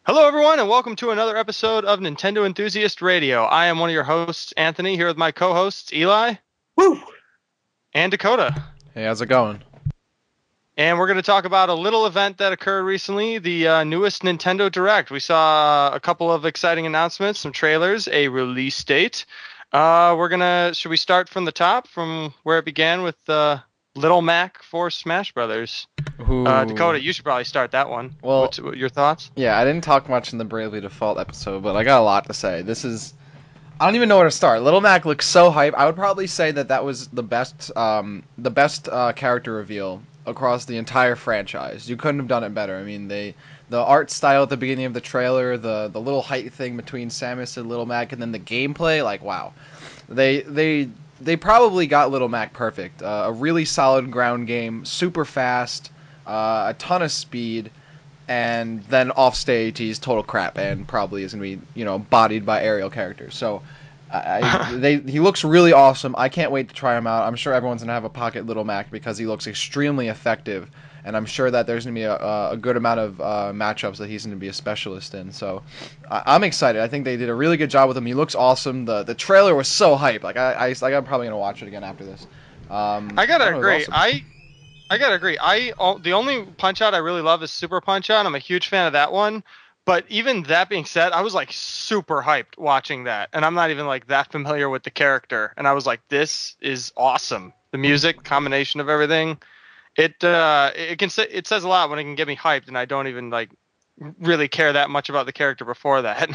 Hello, everyone, and welcome to another episode of Nintendo Enthusiast Radio. I am one of your hosts, Anthony, here with my co-hosts, Eli. Woo! And Dakota. Hey, how's it going? And we're going to talk about a little event that occurred recently, the newest Nintendo Direct. We saw a couple of exciting announcements, some trailers, a release date. Should we start from the top, from where it began with Little Mac for Smash Brothers? Dakota, you should probably start that one. Well, What's your thoughts? Yeah, I didn't talk much in the Bravely Default episode, but I got a lot to say. I don't even know where to start. Little Mac looks so hype. I would probably say that was the best character reveal across the entire franchise. You couldn't have done it better. I mean, the art style at the beginning of the trailer, the little height thing between Samus and Little Mac, and then the gameplay, like, wow. They probably got Little Mac perfect. A really solid ground game, super fast, a ton of speed, and then off stage he's total crap and probably is going to be, bodied by aerial characters. So he looks really awesome. I can't wait to try him out. I'm sure everyone's going to have a pocket Little Mac because he looks extremely effective, and I'm sure that there's going to be a good amount of matchups that he's going to be a specialist in. So I'm excited. I think they did a really good job with him. He looks awesome. The trailer was so hype. Like I'm probably going to watch it again after this. I gotta agree. Awesome. I gotta agree. The only Punch Out I really love is Super Punch Out. I'm a huge fan of that one. But even that being said, I was like super hyped watching that, and I'm not even like that familiar with the character. And I was like, this is awesome. The music, combination of everything, it says a lot when it can get me hyped, and I don't even like really care that much about the character before that.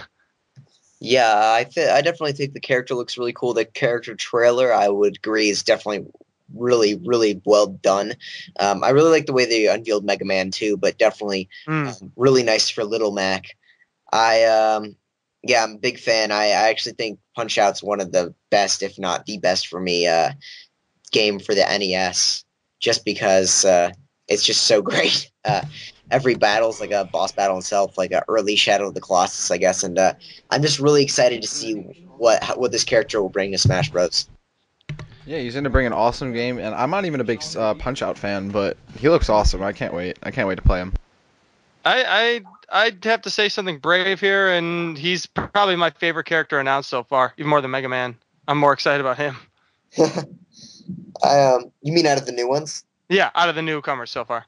Yeah, I definitely think the character looks really cool. The character trailer, I would agree, is definitely really, really well done. I really like the way they unveiled Mega Man too, but definitely really nice for Little Mac. I'm a big fan. I actually think Punch Out's one of the best, if not the best for me, game for the NES, just because it's just so great. Every battle's like a boss battle itself, like an early Shadow of the Colossus, I guess, and I'm just really excited to see what this character will bring to Smash Bros. Yeah, he's going to bring an awesome game, and I'm not even a big Punch Out fan, but he looks awesome. I can't wait. I can't wait to play him. I'd have to say something brave here, and he's probably my favorite character announced so far, even more than Mega Man. I'm more excited about him. You mean out of the new ones? Yeah, out of the newcomers so far.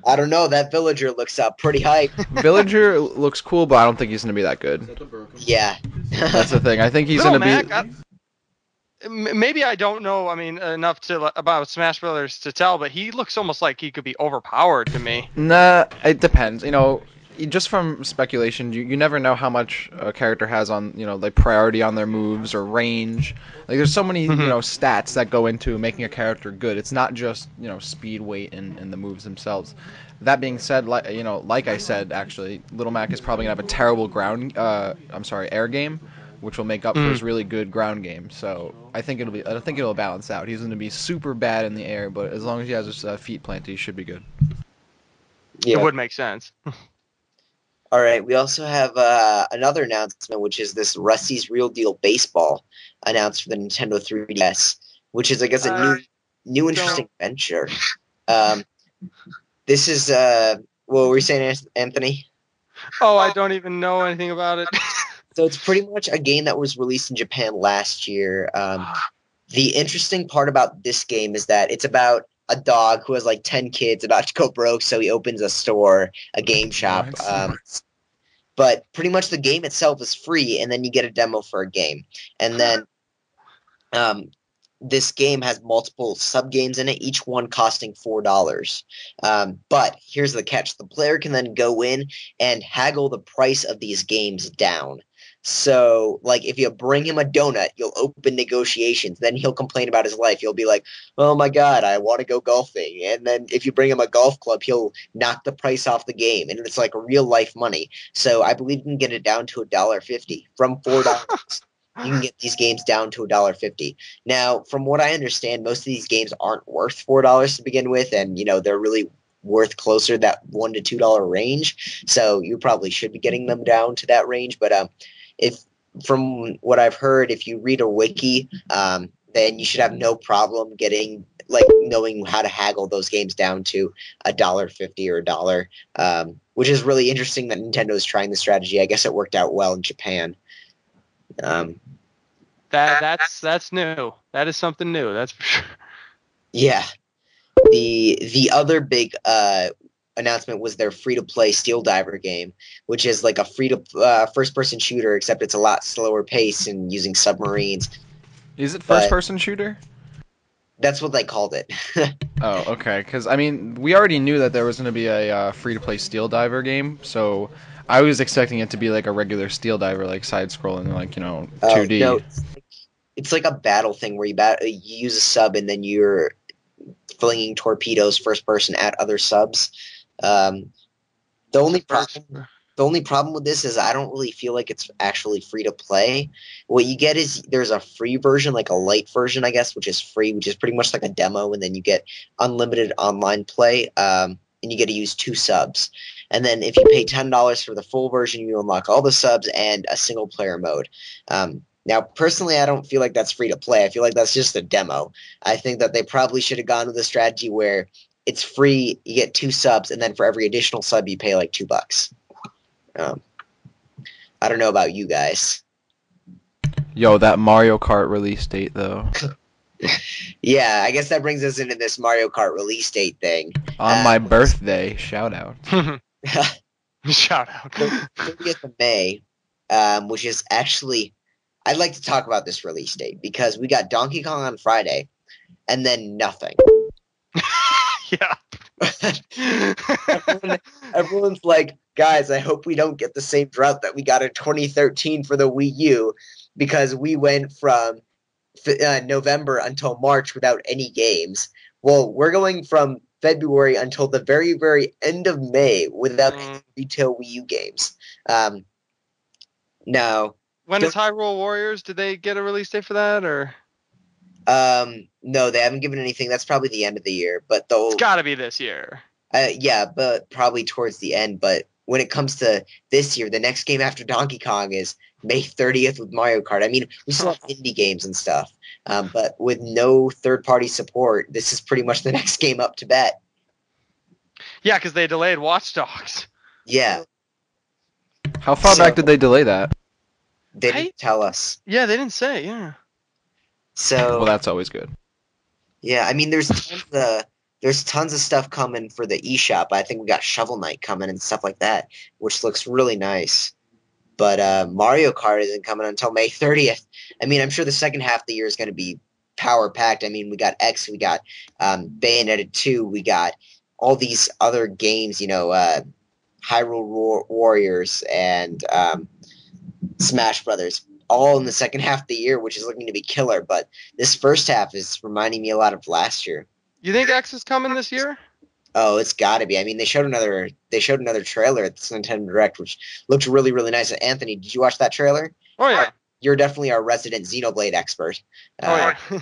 I don't know. That villager looks pretty hype. Villager looks cool, but I don't think he's going to be that good. Yeah. That's the thing. I think he's going to be... Maybe I don't know, enough about Smash Brothers to tell, but he looks almost like he could be overpowered to me. Nah, it depends. Just from speculation, you never know how much a character has on, like priority on their moves or range. Like there's so many, stats that go into making a character good. It's not just, speed, weight, and the moves themselves. That being said, like I said, actually, Little Mac is probably gonna have a terrible air game, which will make up for his really good ground game. So I think it'll balance out. He's going to be super bad in the air, but as long as he has his feet planted, he should be good. Yeah. It would make sense. All right. We also have another announcement, which is this Rusty's Real Deal Baseball announced for the Nintendo 3DS, which is, I guess, a new interesting venture. This is what were you saying, Anthony? Oh, I don't even know anything about it. So it's pretty much a game that was released in Japan last year. The interesting part about this game is that it's about a dog who has like 10 kids about to go broke, so he opens a store, a game shop. But pretty much the game itself is free, and then you get a demo for a game. And then this game has multiple sub-games in it, each one costing $4. But here's the catch. The player can then go in and haggle the price of these games down. So, like, if you bring him a donut, you'll open negotiations. Then he'll complain about his life. He'll be like, oh, my God, I want to go golfing. And then if you bring him a golf club, he'll knock the price off the game. And it's like real-life money. So I believe you can get it down to $1.50 from $4. You can get these games down to $1.50. Now, from what I understand, most of these games aren't worth $4 to begin with. And, they're really worth closer to that $1 to $2 range. So you probably should be getting them down to that range. But if from what I've heard, if you read a wiki, then you should have no problem knowing how to haggle those games down to $1.50 or $1, which is really interesting that Nintendo is trying the strategy. I guess it worked out well in Japan. That's new. That is something new. That's for sure. Yeah. The other big announcement was their free-to-play Steel Diver game, which is like a first-person shooter, except it's a lot slower pace and using submarines. Is it first-person shooter? That's what they called it. Oh, okay. Because, I mean, we already knew that there was going to be a free-to-play Steel Diver game, so I was expecting it to be like a regular Steel Diver, like side-scrolling, like, 2D. No, it's like a battle thing where you use a sub and then you're flinging torpedoes first person at other subs. The only problem with this is I don't really feel like it's actually free to play. What you get is there's a free version, like a light version, I guess, which is free, which is pretty much like a demo, and then you get unlimited online play, and you get to use 2 subs. And then if you pay $10 for the full version, you unlock all the subs and a single player mode. Now, personally, I don't feel like that's free to play. I feel like that's just a demo. I think that they probably should have gone with a strategy where it's free, you get 2 subs, and then for every additional sub, you pay like $2. I don't know about you guys. Yo, that Mario Kart release date, though. Yeah, I guess that brings us into this Mario Kart release date thing. On my birthday, shout out. Shout out. 30th of May, which is actually... I'd like to talk about this release date because we got Donkey Kong on Friday and then nothing. Yeah. Everyone's like, guys, I hope we don't get the same drought that we got in 2013 for the Wii U, because we went from November until March without any games. Well, we're going from February until the very, very end of May without any retail Wii U games. Now... When is Hyrule Warriors? Did they get a release date for that, or? No, they haven't given anything. That's probably the end of the year, but It's got to be this year. Yeah, but probably towards the end. But when it comes to this year, the next game after Donkey Kong is May 30th with Mario Kart. I mean, we still have indie games and stuff, but with no third-party support, this is pretty much the next game up to bet. Yeah, because they delayed Watch Dogs. Yeah. How far back did they delay that? They didn't tell us. Yeah, they didn't say, yeah. So well, that's always good. Yeah, I mean, there's tons of stuff coming for the eShop. I think we got Shovel Knight coming and stuff like that, which looks really nice. But Mario Kart isn't coming until May 30th. I mean, I'm sure the second half of the year is going to be power-packed. I mean, we got X, we got Bayonetta 2, we got all these other games, Hyrule Warriors and Smash Brothers, all in the second half of the year, which is looking to be killer. But this first half is reminding me a lot of last year. You think X is coming this year? Oh, it's got to be. I mean, they showed another trailer at the Nintendo Direct, which looked really, really nice. Anthony, did you watch that trailer? Oh yeah. You're definitely our resident Xenoblade expert. Oh yeah.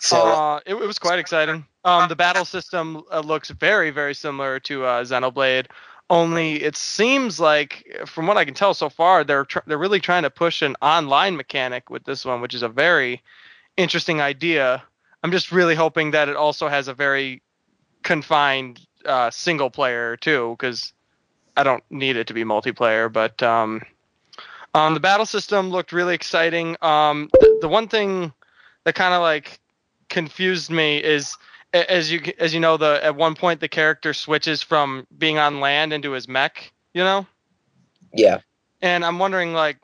So it was quite exciting. The battle system looks very, very similar to Xenoblade. Only it seems like, from what I can tell so far, they're really trying to push an online mechanic with this one, which is a very interesting idea. I'm just really hoping that it also has a very confined single player too, because I don't need it to be multiplayer. But the battle system looked really exciting. The one thing that kind of like confused me is, as you know, at one point the character switches from being on land into his mech, Yeah. And I'm wondering, like,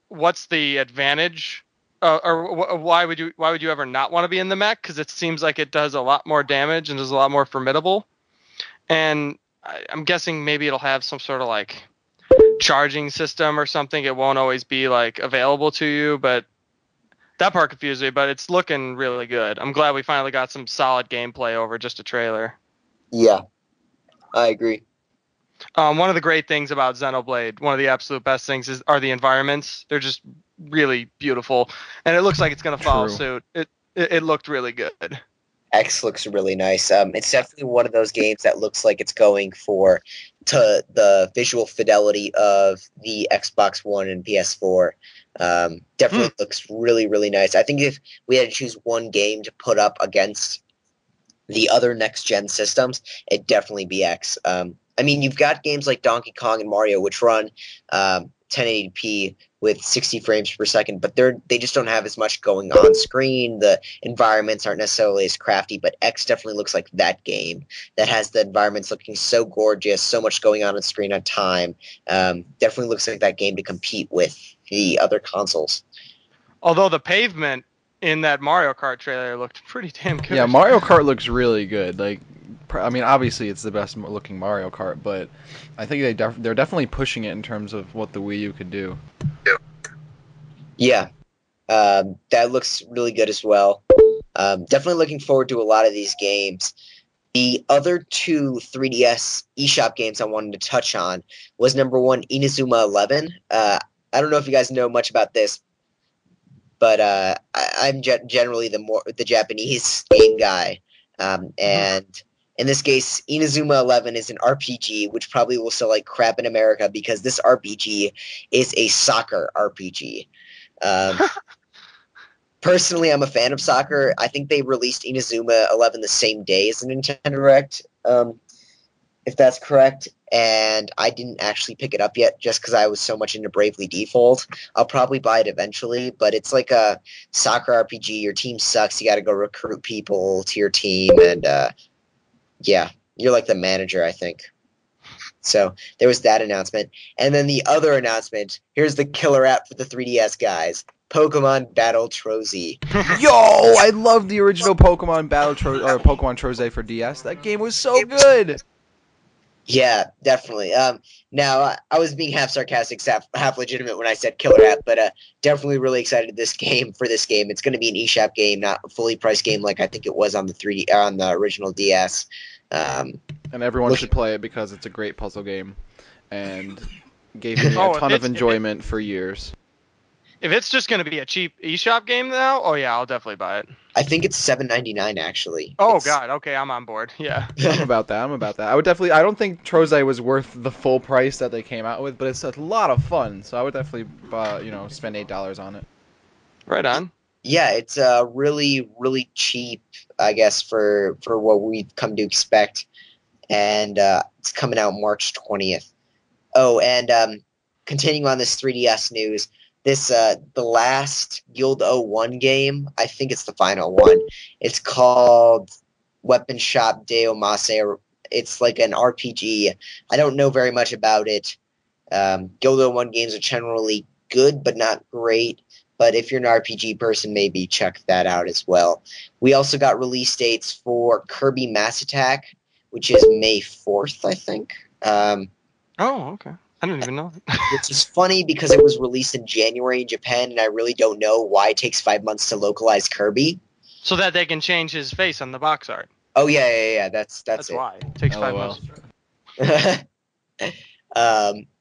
what's the advantage, or why would you ever not want to be in the mech? Because it seems like it does a lot more damage and is a lot more formidable. And I'm guessing maybe it'll have some sort of like charging system or something. It won't always be like available to you, but that part confused me, but it's looking really good. I'm glad we finally got some solid gameplay over just a trailer. Yeah, I agree. One of the great things about Xenoblade, one of the absolute best things, are the environments. They're just really beautiful, and it looks like it's going to follow suit. It looked really good. X looks really nice. It's definitely one of those games that looks like it's going to the visual fidelity of the Xbox One and PS4. Definitely looks really, really nice. I think if we had to choose one game to put up against the other next-gen systems, it'd definitely be X. I mean, you've got games like Donkey Kong and Mario, which run 1080p with 60 frames per second, but they just don't have as much going on screen. The environments aren't necessarily as crafty, but X definitely looks like that game that has the environments looking so gorgeous, so much going on screen at time. Definitely looks like that game to compete with the other consoles. Although the pavement in that Mario Kart trailer looked pretty damn good. Yeah, Mario Kart looks really good. Like, I mean, obviously it's the best looking Mario Kart, but I think they're definitely pushing it in terms of what the Wii U could do. Yeah, that looks really good as well. Definitely looking forward to a lot of these games. The other two 3DS eShop games I wanted to touch on was number one, Inazuma 11. I don't know if you guys know much about this, but I'm generally the Japanese game guy, and in this case, Inazuma 11 is an RPG, which probably will sell like crap in America because this RPG is a soccer RPG. Personally, I'm a fan of soccer. I think they released Inazuma 11 the same day as the Nintendo Direct, if that's correct. And I didn't actually pick it up yet just because I was so much into Bravely Default. I'll probably buy it eventually, but it's like a soccer RPG. Your team sucks. You got to go recruit people to your team, and yeah, you're like the manager, I think. So there was that announcement. And then the other announcement, here's the killer app for the 3DS guys. Pokemon Battle Trozy. Yo, I love the original Pokemon Pokemon Troze for DS. That game was so good. Yeah, definitely. Now, I was being half sarcastic, half legitimate when I said killer app, but definitely really excited for this game. It's going to be an eShop game, not a fully priced game like I think it was on the original DS. And everyone should play it because it's a great puzzle game, and gave me a ton of enjoyment for years. If it's just going to be a cheap eShop game now, oh yeah, I'll definitely buy it. I think it's $7.99 actually. God, okay, I'm on board. Yeah. I'm about that. I would definitely. I don't think Troze was worth the full price that they came out with, but it's a lot of fun. So I would definitely, spend $8 on it. Right on. Yeah, it's really, really cheap, I guess, for what we've come to expect, and it's coming out March 20th. Oh, and continuing on this 3DS news. This the last Guild 01 game, I think it's the final one. It's called Weapon Shop Deo Mase. It's like an RPG. I don't know very much about it. Guild 01 games are generally good, but not great. But if you're an RPG person, maybe check that out as well. We also got release dates for Kirby Mass Attack, which is May 4th, I think. Oh, okay. I didn't even know. Which is funny because it was released in January in Japan, and I really don't know why it takes 5 months to localize Kirby. So that they can change his face on the box art. Oh yeah. That's it. Why it takes 5 months.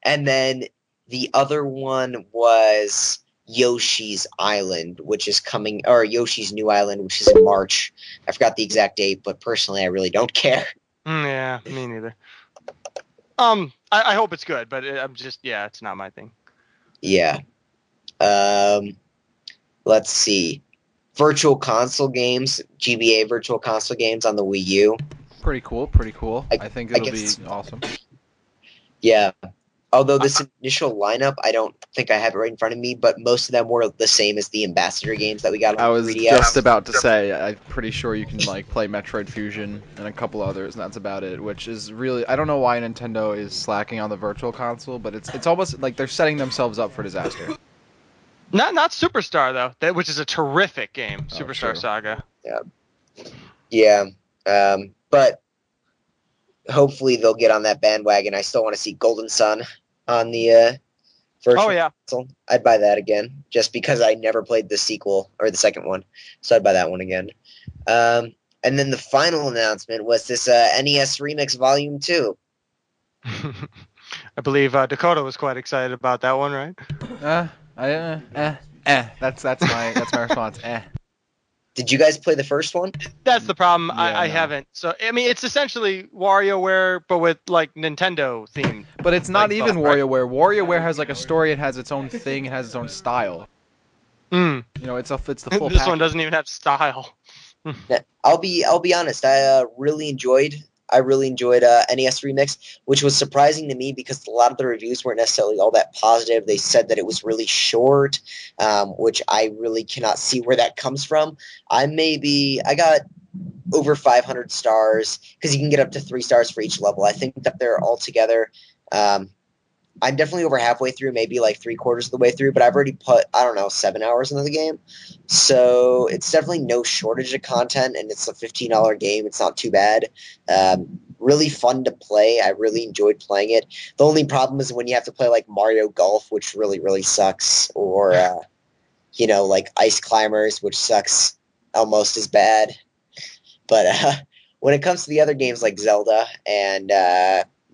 And then the other one was Yoshi's Island, which is coming, or Yoshi's New Island, which is in March. I forgot the exact date, but personally, I really don't care. Yeah, me neither. I hope it's good, but it's not my thing. Yeah. Let's see. Virtual console games, GBA virtual console games on the Wii U. Pretty cool. I think it'll be awesome. Yeah. Although this initial lineup, I don't think I have it right in front of me, but most of them were the same as the Ambassador games that we got on 3DS. I was just about to say, I'm pretty sure you can play Metroid Fusion and a couple others, and that's about it, which is really... I don't know why Nintendo is slacking on the Virtual Console, but it's almost like they're setting themselves up for disaster. Not Superstar, though, which is a terrific game, Superstar Saga. Yeah. But... hopefully they'll get on that bandwagon. I still want to see Golden Sun on the virtual console. I'd buy that again, just because I never played the sequel or the second one, so I'd buy that one again. And then the final announcement was this NES Remix Volume 2. I believe Dakota was quite excited about that one, right? That's my response. Did you guys play the first one? That's the problem. I haven't. So I mean, it's essentially WarioWare, but with like Nintendo theme. But it's not even WarioWare. WarioWare has like a story. It has its own thing. It has its own style. You know, it's the full. This one doesn't even have style. I'll be honest. I really enjoyed I really enjoyed NES Remix, which was surprising to me because a lot of the reviews weren't necessarily all that positive. They said that it was really short, which I really cannot see where that comes from. I got over 500 stars because you can get up to 3 stars for each level. I think that they're all together. I'm definitely over halfway through, maybe like 3/4 of the way through, but I've already put, 7 hours into the game. So it's definitely no shortage of content, and it's a $15 game. It's not too bad. Really fun to play. I really enjoyed playing it. The only problem is when you have to play like Mario Golf, which really, really sucks, or, like Ice Climbers, which sucks almost as bad. But when it comes to the other games like Zelda and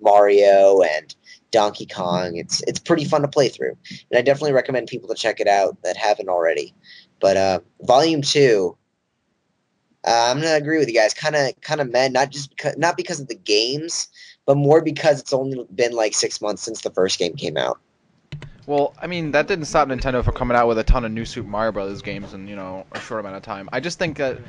Mario and Donkey Kong, it's pretty fun to play through, and I definitely recommend people to check it out that haven't already. But Volume 2, I'm gonna agree with you guys. Kind of meh, not because of the games, but more because it's only been like 6 months since the first game came out. Well, I mean, that didn't stop Nintendo from coming out with a ton of new Super Mario Brothers games in, a short amount of time. I just think that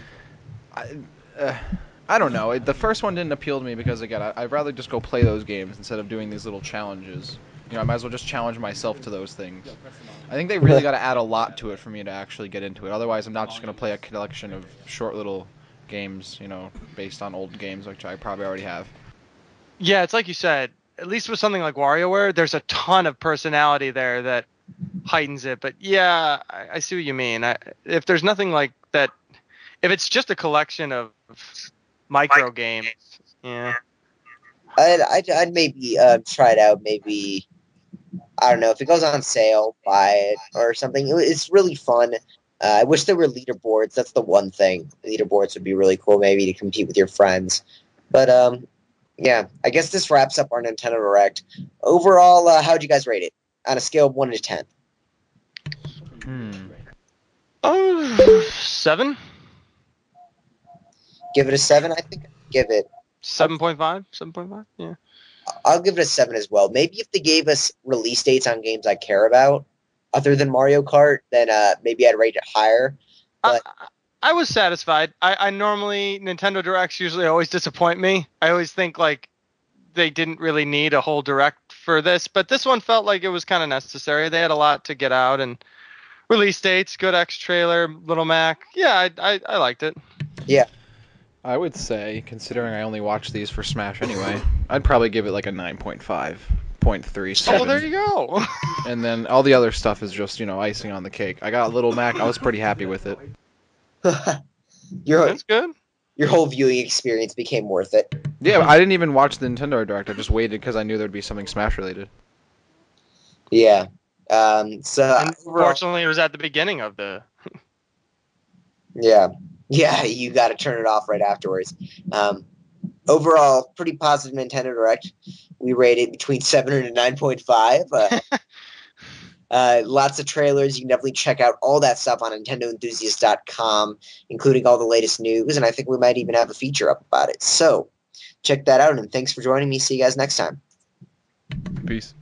I don't know. The first one didn't appeal to me because, again, I'd rather just go play those games instead of doing these little challenges. I might as well just challenge myself to those things. I think they really got to add a lot to it for me to actually get into it. Otherwise, I'm not just going to play a collection of short little games, based on old games, which I probably already have. Yeah, it's like you said. At least with something like WarioWare, there's a ton of personality there that heightens it. But yeah, I see what you mean. If there's nothing like that, if it's just a collection of micro games, yeah. I'd maybe try it out. Maybe, I don't know, if it goes on sale, buy it or something. It's really fun. I wish there were leaderboards. That's the one thing. Leaderboards would be really cool, maybe to compete with your friends. But yeah, I guess this wraps up our Nintendo Direct. Overall, how'd you guys rate it on a scale of 1 to 10? 7. Give it a 7. I think I'd give it 7.5. 7.5. Yeah. I'll give it a 7 as well. Maybe if they gave us release dates on games I care about, other than Mario Kart, then maybe I'd rate it higher. But I was satisfied. I normally, Nintendo Directs usually always disappoint me. I always think like they didn't really need a whole Direct for this, but this one felt like it was kind of necessary. They had a lot to get out, and release dates, good X trailer, Little Mac. Yeah, I liked it. Yeah. I would say, considering I only watch these for Smash anyway, I'd probably give it like a 9.5, 0.37. Oh, there you go. And then all the other stuff is just, icing on the cake. I got Little Mac. I was pretty happy with it. That's good. Your whole viewing experience became worth it. Yeah, I didn't even watch the Nintendo Direct. I just waited because I knew there'd be something Smash related. Yeah. Unfortunately, it was at the beginning of the... Yeah. Yeah, you got to turn it off right afterwards. Overall, pretty positive Nintendo Direct. We rated between 7 and a 9.5. Lots of trailers. You can definitely check out all that stuff on NintendoEnthusiast.com, including all the latest news, and I think we might even have a feature up about it. So, check that out, and thanks for joining me. See you guys next time. Peace.